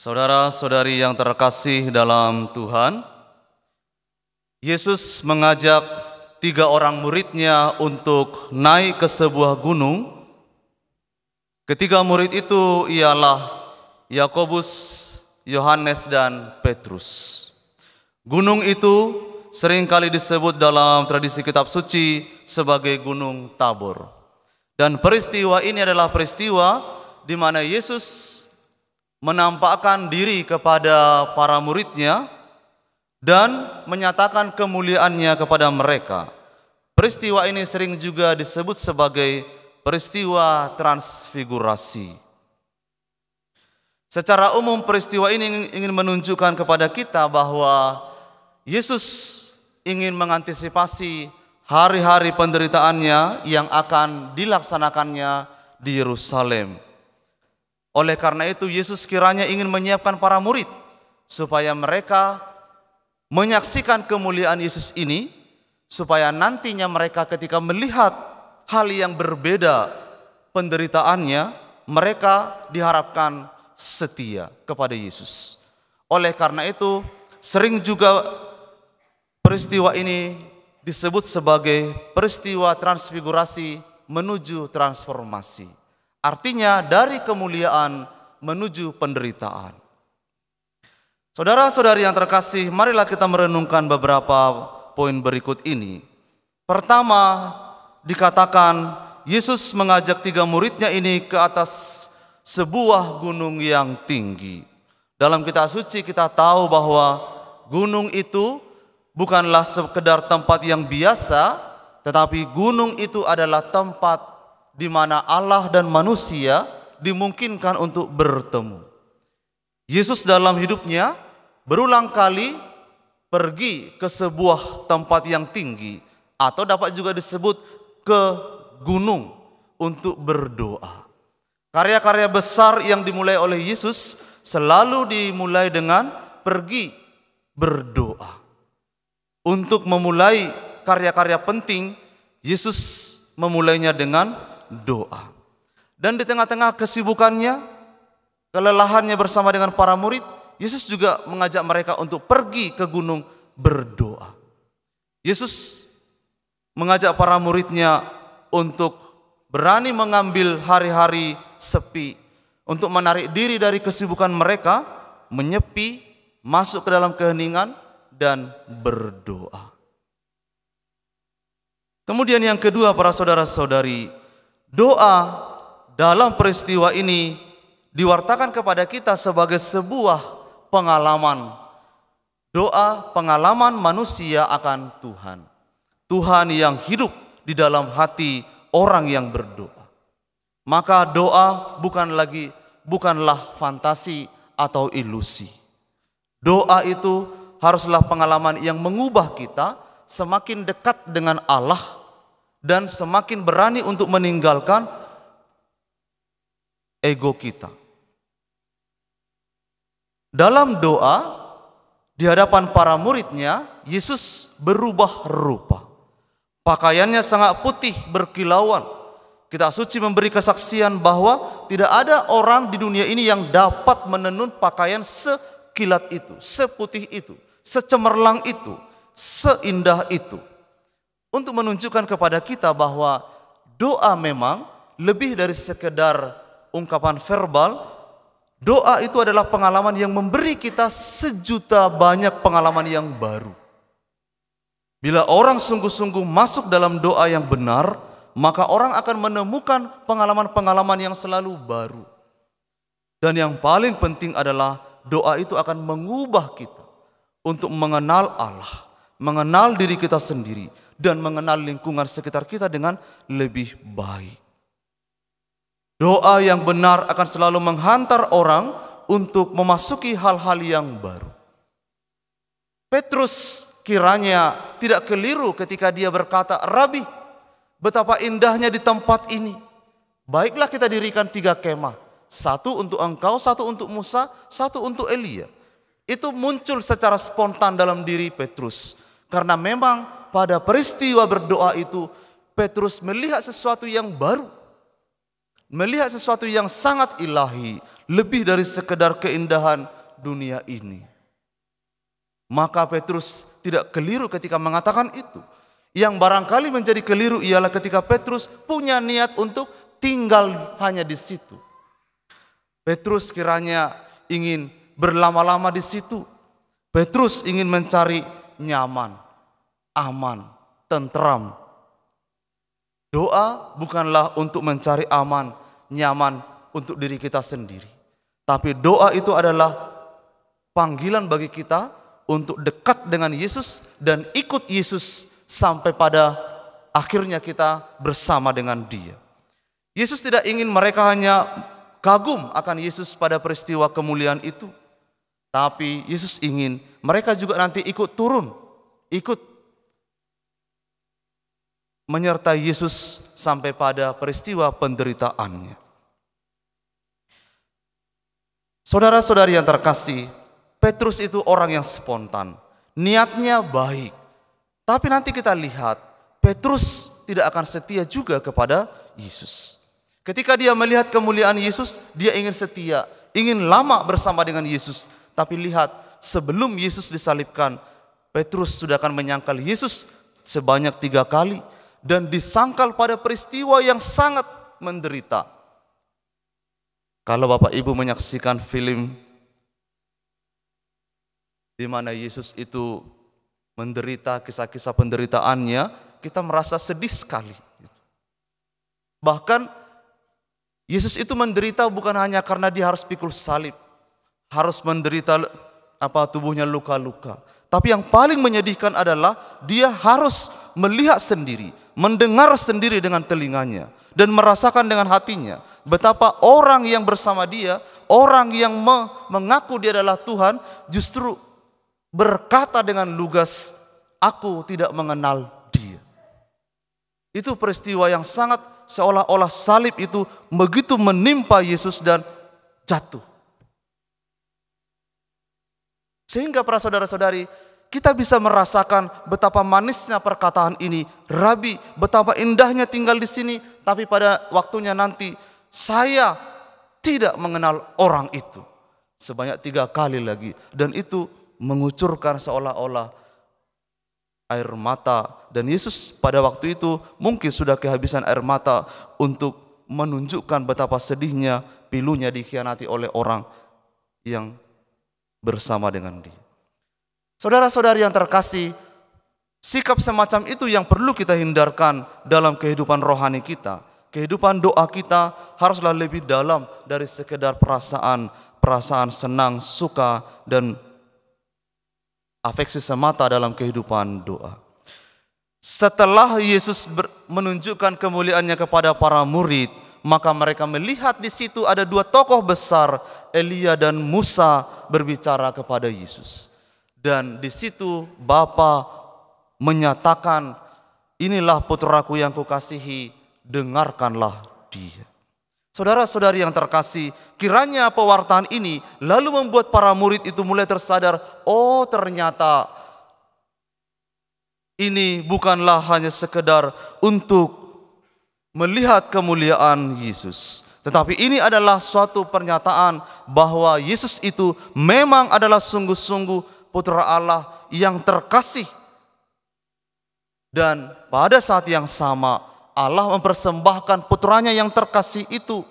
Saudara-saudari yang terkasih dalam Tuhan, Yesus mengajak 3 orang muridnya untuk naik ke sebuah gunung. Ketiga murid itu ialah Yakobus, Yohanes, dan Petrus. Gunung itu seringkali disebut dalam tradisi kitab suci sebagai Gunung Tabor. Dan peristiwa ini adalah peristiwa di mana Yesus menampakkan diri kepada para muridnya dan menyatakan kemuliaannya kepada mereka. Peristiwa ini sering juga disebut sebagai peristiwa transfigurasi. Secara umum peristiwa ini ingin menunjukkan kepada kita bahwa Yesus ingin mengantisipasi hari-hari penderitaannya yang akan dilaksanakannya di Yerusalem. Oleh karena itu Yesus kiranya ingin menyiapkan para murid supaya mereka menyaksikan kemuliaan Yesus ini, supaya nantinya mereka ketika melihat hal yang berbeda penderitaannya, mereka diharapkan setia kepada Yesus. Oleh karena itu sering juga peristiwa ini disebut sebagai peristiwa transfigurasi menuju transformasi. Artinya dari kemuliaan menuju penderitaan. Saudara-saudari yang terkasih, marilah kita merenungkan beberapa poin berikut ini. Pertama, dikatakan Yesus mengajak 3 muridnya ini ke atas sebuah gunung yang tinggi. Dalam kitab suci kita tahu bahwa gunung itu bukanlah sekedar tempat yang biasa, tetapi gunung itu adalah tempat di mana Allah dan manusia dimungkinkan untuk bertemu. Yesus dalam hidupnya berulang kali pergi ke sebuah tempat yang tinggi, atau dapat juga disebut ke gunung untuk berdoa. Karya-karya besar yang dimulai oleh Yesus selalu dimulai dengan pergi berdoa. Untuk memulai karya-karya penting, Yesus memulainya dengan doa. Dan di tengah-tengah kesibukannya, kelelahannya bersama dengan para murid, Yesus juga mengajak mereka untuk pergi ke gunung berdoa. Yesus mengajak para muridnya untuk berani mengambil hari-hari sepi, untuk menarik diri dari kesibukan mereka, menyepi, masuk ke dalam keheningan dan berdoa. Kemudian yang kedua, para saudara-saudari, doa dalam peristiwa ini diwartakan kepada kita sebagai sebuah pengalaman. Doa pengalaman manusia akan Tuhan. Tuhan yang hidup di dalam hati orang yang berdoa. Maka doa bukanlah fantasi atau ilusi. Doa itu haruslah pengalaman yang mengubah kita semakin dekat dengan Allah dan semakin berani untuk meninggalkan ego kita. Dalam doa di hadapan para muridnya, Yesus berubah rupa. Pakaiannya sangat putih berkilauan. Kitab suci memberi kesaksian bahwa tidak ada orang di dunia ini yang dapat menenun pakaian sekilat itu, seputih itu, secemerlang itu, seindah itu. Untuk menunjukkan kepada kita bahwa doa memang lebih dari sekedar ungkapan verbal. Doa itu adalah pengalaman yang memberi kita sejuta banyak pengalaman yang baru. Bila orang sungguh-sungguh masuk dalam doa yang benar, maka orang akan menemukan pengalaman-pengalaman yang selalu baru. Dan yang paling penting adalah doa itu akan mengubah kita untuk mengenal Allah, mengenal diri kita sendiri, dan mengenal lingkungan sekitar kita dengan lebih baik. Doa yang benar akan selalu menghantar orang untuk memasuki hal-hal yang baru. Petrus kiranya tidak keliru ketika dia berkata, "Rabi, betapa indahnya di tempat ini. Baiklah kita dirikan 3 kemah. 1 untuk engkau, 1 untuk Musa, 1 untuk Elia." Itu muncul secara spontan dalam diri Petrus. Karena memang pada peristiwa berdoa itu, Petrus melihat sesuatu yang baru. melihat sesuatu yang sangat ilahi, lebih dari sekedar keindahan dunia ini. Maka Petrus tidak keliru ketika mengatakan itu. Yang barangkali menjadi keliru ialah ketika Petrus punya niat untuk tinggal hanya di situ. Petrus kiranya ingin berlama-lama di situ. Petrus ingin mencari nyaman, aman, tentram. Doa bukanlah untuk mencari aman, nyaman untuk diri kita sendiri. Tapi doa itu adalah panggilan bagi kita untuk dekat dengan Yesus dan ikut Yesus sampai pada akhirnya kita bersama dengan Dia. Yesus tidak ingin mereka hanya kagum akan Yesus pada peristiwa kemuliaan itu. Tapi Yesus ingin mereka juga nanti ikut turun, ikut menyertai Yesus sampai pada peristiwa penderitaannya. Saudara-saudari yang terkasih, Petrus itu orang yang spontan, niatnya baik. Tapi nanti kita lihat, Petrus tidak akan setia juga kepada Yesus. Ketika dia melihat kemuliaan Yesus, dia ingin setia, ingin lama bersama dengan Yesus. Tapi lihat, sebelum Yesus disalibkan, Petrus sudah akan menyangkal Yesus sebanyak 3 kali. Dan disangkal pada peristiwa yang sangat menderita. Kalau Bapak Ibu menyaksikan film di mana Yesus itu menderita, kisah-kisah penderitaannya, kita merasa sedih sekali. Bahkan Yesus itu menderita bukan hanya karena dia harus pikul salib, harus menderita tubuhnya luka-luka. Tapi yang paling menyedihkan adalah dia harus melihat sendiri, mendengar sendiri dengan telinganya, dan merasakan dengan hatinya betapa orang yang bersama dia, orang yang mengaku dia adalah Tuhan, justru berkata dengan lugas, "Aku tidak mengenal dia." Itu peristiwa yang sangat seolah-olah salib itu begitu menimpa Yesus dan jatuh. Sehingga para saudara-saudari, kita bisa merasakan betapa manisnya perkataan ini. "Rabi, betapa indahnya tinggal di sini, tapi pada waktunya nanti saya tidak mengenal orang itu." Sebanyak 3 kali lagi. Dan itu mengucurkan seolah-olah air mata. Dan Yesus pada waktu itu mungkin sudah kehabisan air mata untuk menunjukkan betapa sedihnya pilunya dikhianati oleh orang yang bersama dengan dia. Saudara-saudari yang terkasih, sikap semacam itu yang perlu kita hindarkan dalam kehidupan rohani kita. Kehidupan doa kita haruslah lebih dalam dari sekedar perasaan senang, suka, dan afeksi semata dalam kehidupan doa. Setelah Yesus menunjukkan kemuliaannya kepada para murid, maka mereka melihat di situ ada 2 tokoh besar, Elia dan Musa, berbicara kepada Yesus. Dan di situ Bapa menyatakan, "Inilah putraku yang kukasihi, dengarkanlah dia." Saudara-saudari yang terkasih, kiranya pewartaan ini lalu membuat para murid itu mulai tersadar, oh ternyata ini bukanlah hanya sekedar untuk melihat kemuliaan Yesus. Tetapi ini adalah suatu pernyataan bahwa Yesus itu memang adalah sungguh-sungguh Putra Allah yang terkasih. Dan pada saat yang sama Allah mempersembahkan putranya yang terkasih itu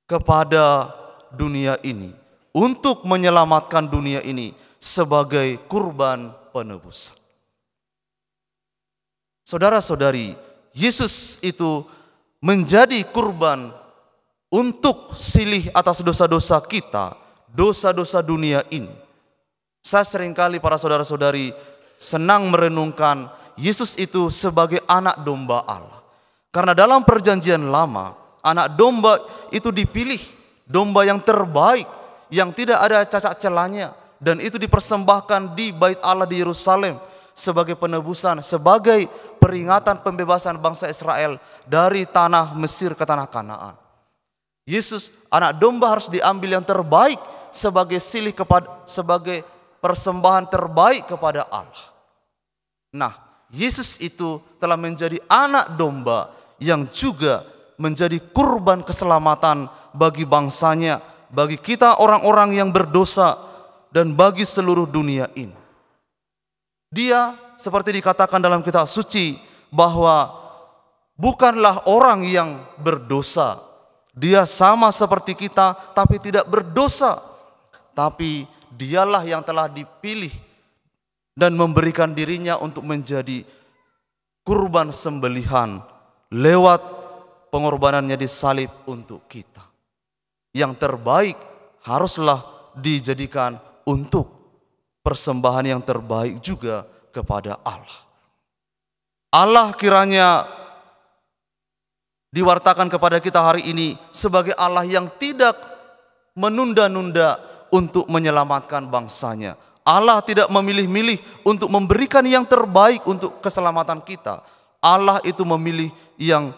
kepada dunia ini untuk menyelamatkan dunia ini sebagai kurban penebusan. Saudara-saudari, Yesus itu menjadi kurban untuk silih atas dosa-dosa kita, dosa-dosa dunia ini. Saya seringkali para saudara-saudari senang merenungkan Yesus itu sebagai anak domba Allah. Karena dalam perjanjian lama, anak domba itu dipilih, domba yang terbaik, yang tidak ada cacat celanya. Dan itu dipersembahkan di Bait Allah di Yerusalem sebagai penebusan, sebagai peringatan pembebasan bangsa Israel dari tanah Mesir ke tanah Kanaan. Yesus, anak domba, harus diambil yang terbaik sebagai sebagai persembahan terbaik kepada Allah. Nah, Yesus itu telah menjadi anak domba yang juga menjadi kurban keselamatan bagi bangsanya, bagi kita orang-orang yang berdosa, dan bagi seluruh dunia ini. Dia seperti dikatakan dalam kitab suci bahwa bukanlah orang yang berdosa. Dia sama seperti kita tapi tidak berdosa. Tapi dialah yang telah dipilih dan memberikan dirinya untuk menjadi kurban sembelihan lewat pengorbanannya di salib untuk kita. Yang terbaik haruslah dijadikan untuk persembahan yang terbaik juga kepada Allah. Allah kiranya diwartakan kepada kita hari ini sebagai Allah yang tidak menunda-nunda untuk menyelamatkan bangsanya. Allah tidak memilih-milih untuk memberikan yang terbaik untuk keselamatan kita. Allah itu memilih yang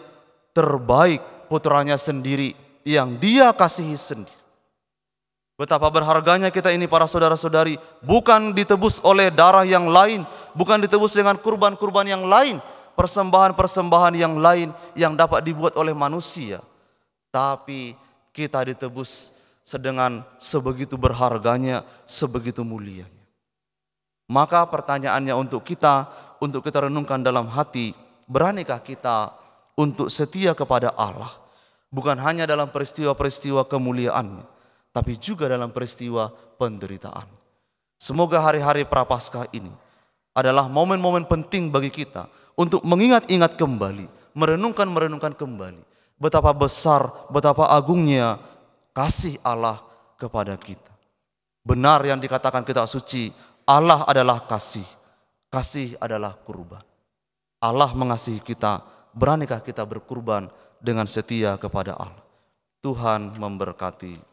terbaik, putranya sendiri yang Dia kasihi sendiri. Betapa berharganya kita ini para saudara-saudari, bukan ditebus oleh darah yang lain, bukan ditebus dengan kurban-kurban yang lain, persembahan-persembahan yang lain yang dapat dibuat oleh manusia. Tapi kita ditebus dengan sebegitu berharganya, sebegitu mulianya. Maka pertanyaannya untuk kita renungkan dalam hati, beranikah kita untuk setia kepada Allah? Bukan hanya dalam peristiwa-peristiwa kemuliaannya, tapi juga dalam peristiwa penderitaan. Semoga hari-hari Prapaskah ini adalah momen-momen penting bagi kita untuk mengingat-ingat kembali, merenungkan kembali betapa besar, betapa agungnya kasih Allah kepada kita. Benar yang dikatakan kitab suci, Allah adalah kasih, kasih adalah kurban. Allah mengasihi kita, beranikah kita berkurban dengan setia kepada Allah? Tuhan memberkati.